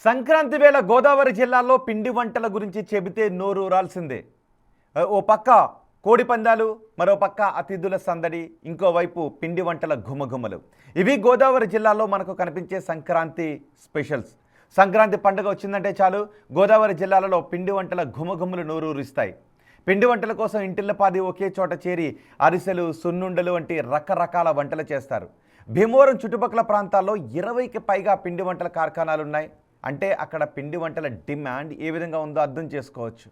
సంక్రాంతి వేళ గోదావరి జిల్లాలో పిండి వంటల గురించి చెబితే నోరూరాల్సిందే. ఓ పక్క కోడి పందాలు, మరో పక్క అతిథుల సందడి, ఇంకోవైపు పిండి వంటల ఘుమఘుమలు. ఇవి గోదావరి జిల్లాలో మనకు కనిపించే సంక్రాంతి స్పెషల్స్. సంక్రాంతి పండుగ వచ్చిందంటే చాలు గోదావరి జిల్లాలలో పిండి వంటల ఘుమఘుమలు నోరూరిస్తాయి. పిండి వంటల కోసం ఇంటిల్లపాది ఒకే చోట చేరి అరిసెలు, సున్నుండలు వంటి రకరకాల వంటలు చేస్తారు. భీమవరం చుట్టుపక్కల ప్రాంతాల్లో 20కి పైగా పిండి వంటల కార్ఖానాలున్నాయి. అంటే అక్కడ పిండి వంటల డిమాండ్ ఏ విధంగా ఉందో అర్థం చేసుకోవచ్చు.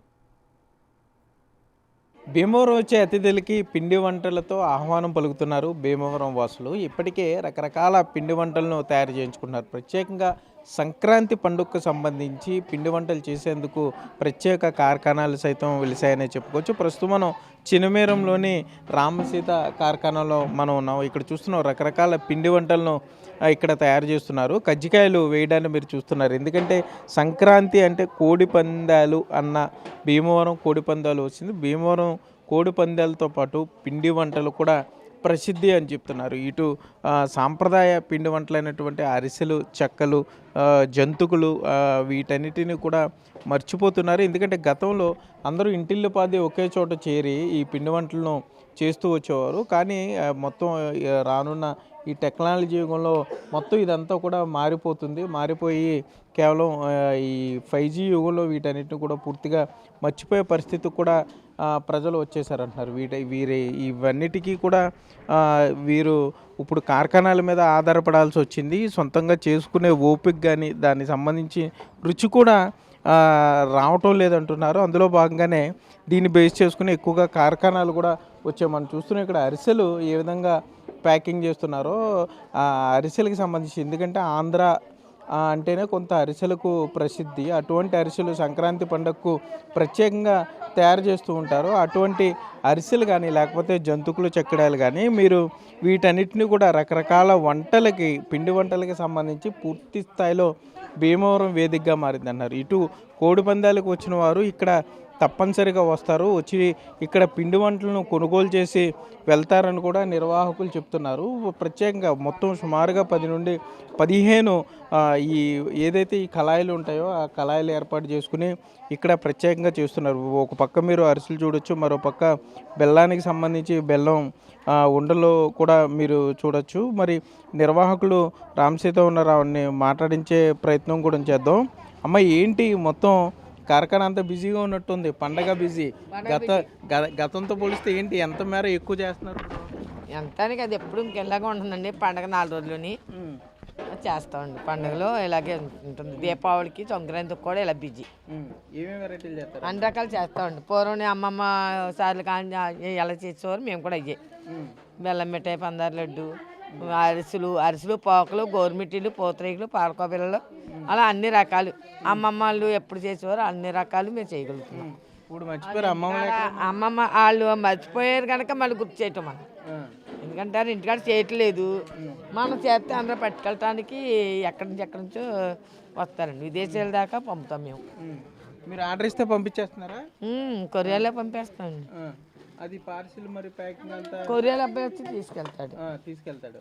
భీమవరం వచ్చే అతిథులకి పిండి వంటలతో ఆహ్వానం పలుకుతున్నారు భీమవరం వాసులు. ఇప్పటికే రకరకాల పిండి వంటలను తయారు చేయించుకుంటున్నారు. ప్రత్యేకంగా సంక్రాంతి పండుగకు సంబంధించి పిండి వంటలు చేసేందుకు ప్రత్యేక కార్ఖానాలు సైతం వెలిసాయనే చెప్పుకోవచ్చు. ప్రస్తుతం మనం చినమేరంలోని రామసీత కార్ఖానాలో మనం ఉన్నాం. ఇక్కడ చూస్తున్నాం రకరకాల పిండి వంటలను ఇక్కడ తయారు చేస్తున్నారు. కజ్జికాయలు వేయడాన్ని మీరు చూస్తున్నారు. ఎందుకంటే సంక్రాంతి అంటే కోడి పందాలు అన్న భీమవరం కోడి పందాలు వచ్చింది. భీమవరం కోడి పందాలతో పాటు పిండి వంటలు కూడా ప్రసిద్ధి అని చెప్తున్నారు. ఇటు సాంప్రదాయ పిండి వంటలైనటువంటి అరిసెలు, చెక్కలు, జంతుకులు వీటన్నిటిని కూడా మర్చిపోతున్నారు. ఎందుకంటే గతంలో అందరూ ఇంటిల్లిపాది ఒకే చోట చేరి ఈ పిండి వంటలను చేస్తూ వచ్చేవారు. కానీ మొత్తం రానున్న ఈ టెక్నాలజీ యుగంలో మొత్తం ఇదంతా కూడా మారిపోయి కేవలం ఈ 5G యుగంలో వీటన్నిటిని కూడా పూర్తిగా మర్చిపోయే పరిస్థితి కూడా ప్రజలు వచ్చేసారంటున్నారు. ఇవన్నిటికీ కూడా వీరు ఇప్పుడు కార్ఖానాల మీద ఆధారపడాల్సి వచ్చింది. సొంతంగా చేసుకునే ఓపిక కానీ దానికి సంబంధించి రుచి కూడా రావటం లేదంటున్నారు. అందులో భాగంగానే దీన్ని బేస్ చేసుకుని ఎక్కువగా కార్ఖానాలు కూడా వచ్చాయి. మనం చూస్తున్నాం ఇక్కడ అరిసెలు ఏ విధంగా ప్యాకింగ్ చేస్తున్నారో అరిసెలకి సంబంధించి. ఎందుకంటే ఆంధ్ర అంటేనే కొంత అరిసెలకు ప్రసిద్ధి. అటువంటి అరిసెలు సంక్రాంతి పండుగకు ప్రత్యేకంగా తయారు చేస్తూ ఉంటారు. అటువంటి అరిసెలు కానీ లేకపోతే జంతుకులు, చెక్కడాలు కానీ మీరు వీటన్నిటిని కూడా రకరకాల వంటలకి పిండి వంటలకి సంబంధించి పూర్తి స్థాయిలో భీమవరం వేదికగా మారిందన్నారు. ఇటు కోడి పందాలకు వచ్చిన వారు ఇక్కడ తప్పనిసరిగా వస్తారు, వచ్చి ఇక్కడ పిండి వంటలను కొనుగోలు చేసి వెళ్తారని కూడా నిర్వాహకులు చెప్తున్నారు. ప్రత్యేకంగా మొత్తం సుమారుగా 10 నుండి 15 ఈ ఏదైతే ఈ కళాయిలు ఉంటాయో ఆ కళాయిలు ఏర్పాటు చేసుకుని ఇక్కడ ప్రత్యేకంగా చేస్తున్నారు. ఒక పక్క మీరు అరిసెలు చూడొచ్చు, మరో పక్క బెల్లానికి సంబంధించి బెల్లం ఉండలు కూడా మీరు చూడొచ్చు. మరి నిర్వాహకులు రామసీత ఉన్నారావుని మాట్లాడించే ప్రయత్నం కూడా చేద్దాం. అమ్మ, ఏంటి మొత్తం కార్ఖానా అంతా బిజీగా ఉన్నట్టుంది, పండగ బిజీ. గతంతో పోలిస్తే ఏంటి ఎంత మేర ఎక్కువ చేస్తున్నారు? ఎంతానికి అది ఎప్పుడు ఇంకెలాగే ఉంటుందండి. పండగ 4 రోజులని చేస్తామండి. పండుగలో ఇలాగే ఉంటుంది. దీపావళికి, సంక్రాంతికి కూడా ఇలా బిజీ. ఏమేమి వెరైటీలు చేస్తారు? అన్ని రకాలు చేస్తామండి. పూర్వం అమ్మమ్మ సార్లు కానీ ఎలా చేసేవారు, మేము కూడా అయ్యే. బెల్లం మిఠాయి, పందారు లడ్డు, అరిసెలు, పోకలు, గోరుమిట్టీలు, పూతరేకులు, పాలకోబిల్లలు, అలా అన్ని రకాలు అమ్మమ్మ వాళ్ళు ఎప్పుడు చేసేవారు అన్ని రకాలు మేము చేయగలుగుతున్నాం. ఇప్పుడు మర్చిపోయారు అమ్మమ్మ వాళ్ళు మర్చిపోయారు కనుక మళ్ళీ గుర్తు చేయటం మనం. ఎందుకంటే ఇంటికాడ చేయట్లేదు. మనం చేస్తే అందరూ పట్టుకెళ్ళటానికి ఎక్కడి నుంచో వస్తారండి. విదేశాల దాకా పంపుతాం మేము. మీరు ఆర్డర్ ఇస్తే పంపించేస్తున్నారా? కొరియాలో పంపేస్తామండి. అది పార్సిల్ మరి ప్యాకింగ్ అంతా కొరియాలో అబ్బాయి వచ్చి తీసుకెళ్తాడు.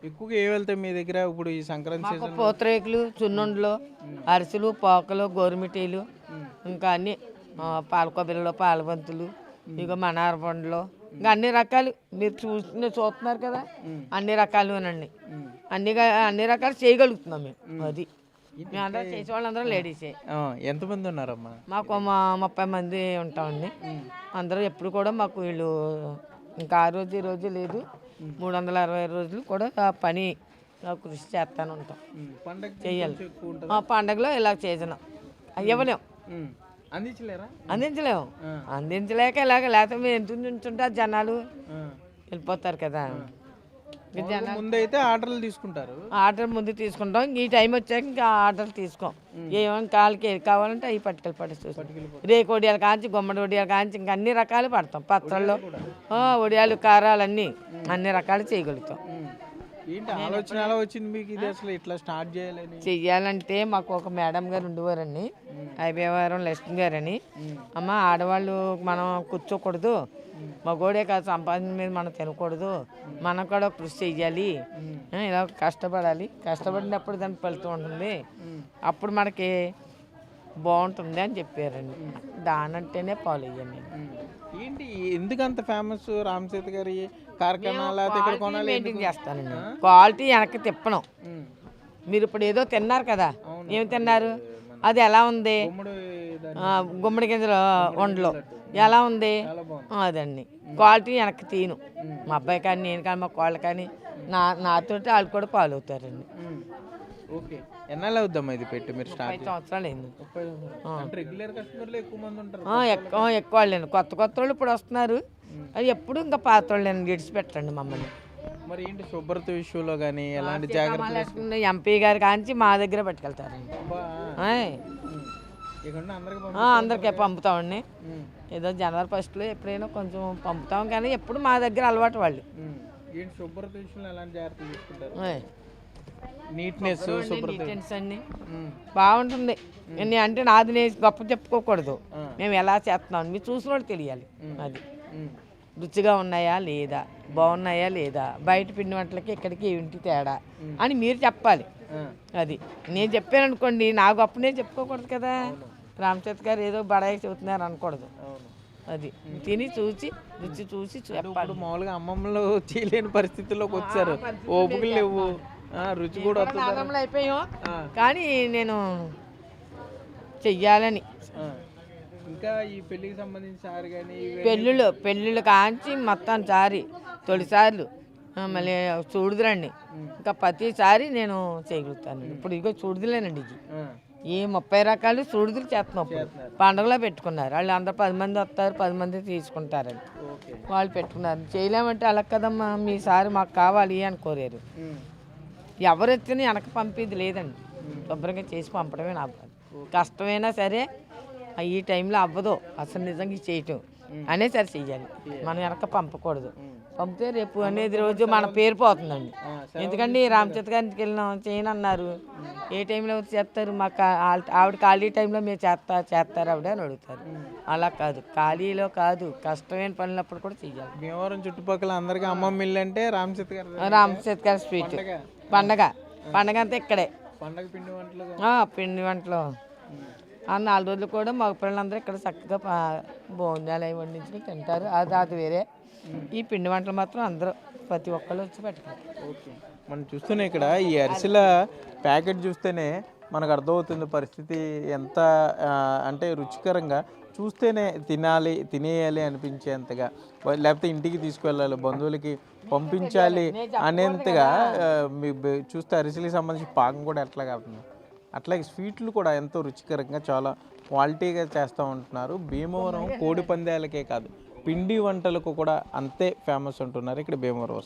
ఎక్కువగా ఏ వెళ్తాయి మీ దగ్గర ఇప్పుడు ఈ సంక్రాంతి సీజన్? పూతరేకులు, చున్నుండలు, అరిసెలు, పోకలు, గోరుమిటీలు, ఇంకా అన్ని పాలకోబిల్లలు, పాలబంతులు, ఇక మనార పండ్లు, ఇంకా అన్ని రకాలు మీరు చూస్తున్నారు కదా, అన్ని రకాలునండి. అన్ని రకాలు చేయగలుగుతున్నాం మేము. అది మేము అందరూ చేసే వాళ్ళందరూ లేడీసే. ఎంతమంది ఉన్నారమ్మా? మాకు 30 మంది ఉంటామండి. అందరూ ఎప్పుడు కూడా మాకు వీళ్ళు ఇంకా ఆ రోజు ఈ రోజు లేదు, 365 రోజులు కూడా పని కృషి చేస్తాను ఉంటాం. చెయ్యాలి. పండగలో ఇలా చేసినాం ఇవ్వలేము, అందించలేక ఇలాగ, లేకపోతే మేము ఎంత ఉంచుంటారు జనాలు వెళ్ళిపోతారు కదా. ముందైతే ఆర్డర్లు తీసుకుంటారు. ఆర్డర్ ముందు తీసుకుంటాం. ఈ టైం వచ్చాక ఇంకా ఆర్డర్లు తీసుకోం. ఏమైనా కాళ్ళకి ఏది కావాలంటే అవి పట్టుకెళ్ళి రేకు వడియాలు కాంచి, గుమ్మడి వడియాలు కాంచి, ఇంకా అన్ని రకాలు పడతాం. పచ్చళ్ళు, వడియాలు, కారాలు అన్నీ రకాలు చేయగలుగుతాం. ఏంటి ఆలోచన ఎలా వచ్చింది మీకు ఇది అసలు ఇట్లా స్టార్ట్ చేయాలని? చెయ్యాలంటే మాకు ఒక మేడం గారు ఉండేవారండి, ఐబీవరం లక్ష్మి గారని. అమ్మ, ఆడవాళ్ళు మనం కూర్చోకూడదు, మగోడే కాదు సంపాదన మీద మనం తినకూడదు, మనం కూడా కృషి చెయ్యాలి, ఇలా కష్టపడాలి, కష్టపడినప్పుడు దానికి ఫలితం ఉంటుంది, అప్పుడు మనకి బాగుంటుంది అని చెప్పారండి. దానంటేనే ఫాలో అయ్యాను. ఏంటి ఎందుకు అంత ఫేమస్ రామ్ సీత గారి కార్ఖానా ఇక్కడ కొనాలి? మెయింటైన్ చేస్తానండి, క్వాలిటీ వెనక్కి తిప్పను. మీరు ఇప్పుడు ఏదో తిన్నారు కదా, ఏమి తిన్నారు, అది ఎలా ఉంది, గుమ్మడి గింజలు వండలో ఎలా ఉంది, అదండి క్వాలిటీ వెనక్కి తీను. మా అబ్బాయి కానీ నేను కానీ మా కోళ్ళు కానీ నాతోటి వాళ్ళు కూడా ఫాలో అవుతారండి. ఓకే, ఎన్నాళ్ళు అవుద్దమ్మా ఇది పెట్టి మీరు స్టార్ట్? 5 సంవత్సరాలు అయింది. రెగ్యులర్ కస్టమర్లు ఎక్కువ మంది ఉంటారు? ఎక్కువ వాళ్ళండి, కొత్త వాళ్ళు ఇప్పుడు వస్తున్నారు, అది ఎప్పుడు ఇంకా పాత వాళ్ళని విడిచిపెట్టండి మమ్మల్ని. మరి ఏంటి శుభ్రత విషయంలో కానీ ఎలాంటి జాగ్రత్తలు? ఎంపీ గారి కాంచి మా దగ్గర పట్టుకెళ్తారండి. అందరికీ పంపుతామండి, ఏదో జనవరి 1 ఎప్పుడైనా కొంచెం పంపుతాం, కానీ ఎప్పుడు మా దగ్గర అలవాటు వాళ్ళు. ఏంటి శుభ్రత విషయంలో ఎలాంటి జాగ్రత్తలు తీసుకుంటారు? నీట్నెస్ అండి బాగుంటుంది. అంటే నాది నేను గొప్ప చెప్పుకోకూడదు, మేము ఎలా చేస్తున్నాం మీరు చూసిన వాళ్ళు తెలియాలి. అది రుచిగా ఉన్నాయా లేదా, బాగున్నాయా లేదా, బయట పిండి వంటలకి ఇక్కడికి ఏంటి తేడా అని మీరు చెప్పాలి. అది నేను చెప్పాను అనుకోండి, నా గొప్ప నేను చెప్పుకోకూడదు కదా. రామచేత్ గారు ఏదో బడాయి చెబుతున్నారు అనకూడదు. అది తిని చూసి రుచి చూసి చెప్పాలి. మామూలుగా అమ్మమ్మలు చేయలేని పరిస్థితుల్లోకి వచ్చారు, ఓపికలు లేవు, రుచి కూడా అయిపోయాం, కానీ నేను చెయ్యాలని. ఇంకా ఈ పెళ్లికి సంబంధించి సారి కానీ పెళ్ళిళ్ళు కాంచి మొత్తం సారి తొలిసార్లు మళ్ళీ చూడుదురండి, ఇంకా ప్రతిసారి నేను చేయగలుగుతాను. ఇప్పుడు ఇదిగో చూడుదులేనండి, ఇది ఈ 30 రకాలు చూడుదులు చేస్తున్నాం. పండుగలో పెట్టుకున్నారు వాళ్ళు, అందరు 10 మంది వస్తారు, 10 మంది తీసుకుంటారండి, వాళ్ళు పెట్టుకున్నారు. చేయలేమంటే అలా కదమ్మా, మీసారి మాకు కావాలి అని కోరారు. ఎవరు ఎత్తిని వెనక పంపేది లేదండి, శుభ్రంగా చేసి పంపడమే నా పని. కష్టమైనా సరే ఈ టైంలో అవ్వదు అసలు నిజంగా చేయటం అనే సరే చెయ్యాలి, మనం వెనక పంపకూడదు. పంపితే రేపు అనేది రోజు మన పేరు పోతుందండి. ఎందుకంటే రామచేత్ గారికి వెళ్ళినాం చేయను అన్నారు, ఏ టైంలో చేస్తారు, మాకు ఆవిడ ఖాళీ టైంలో మీరు చేస్తారు ఆవిడ అని అడుగుతారు. అలా కాదు, ఖాళీలో కాదు, కష్టమైన పనులప్పుడు కూడా చెయ్యాలి. భీమవరం చుట్టుపక్కల అందరికీ అమ్మమ్మ ఇల్లు అంటే రామచేత్ గారి స్వీట్. పండగ అంతా ఇక్కడే పండగ పిండి వంటలు 4 రోజులు కూడా మగ పిల్లలందరూ ఇక్కడ చక్కగా భోజనాలు అవి వండించుకుని తింటారు. అది వేరే. ఈ పిండి వంటలు మాత్రం అందరూ ప్రతి ఒక్కళ్ళు వచ్చి పెట్టుకుంటారు. ఓకే, మనం చూస్తూనే ఇక్కడ ఈ అరిసెల ప్యాకెట్ చూస్తేనే మనకు అర్థమవుతుంది పరిస్థితి ఎంత అంటే రుచికరంగా, చూస్తేనే తినేయాలి అనిపించేంతగా, లేకపోతే ఇంటికి తీసుకువెళ్ళాలి, బంధువులకి పంపించాలి అనేంతగా చూస్తే అరిసెలకి సంబంధించి పాకం కూడా ఎట్లా కాకుండా, అట్లాగే స్వీట్లు కూడా ఎంతో రుచికరంగా చాలా క్వాలిటీగా చేస్తూ ఉంటున్నారు. భీమవరం కోడి పందాలకే కాదు పిండి వంటలకు కూడా అంతే ఫేమస్ ఉంటున్నారు ఇక్కడ భీమవరం.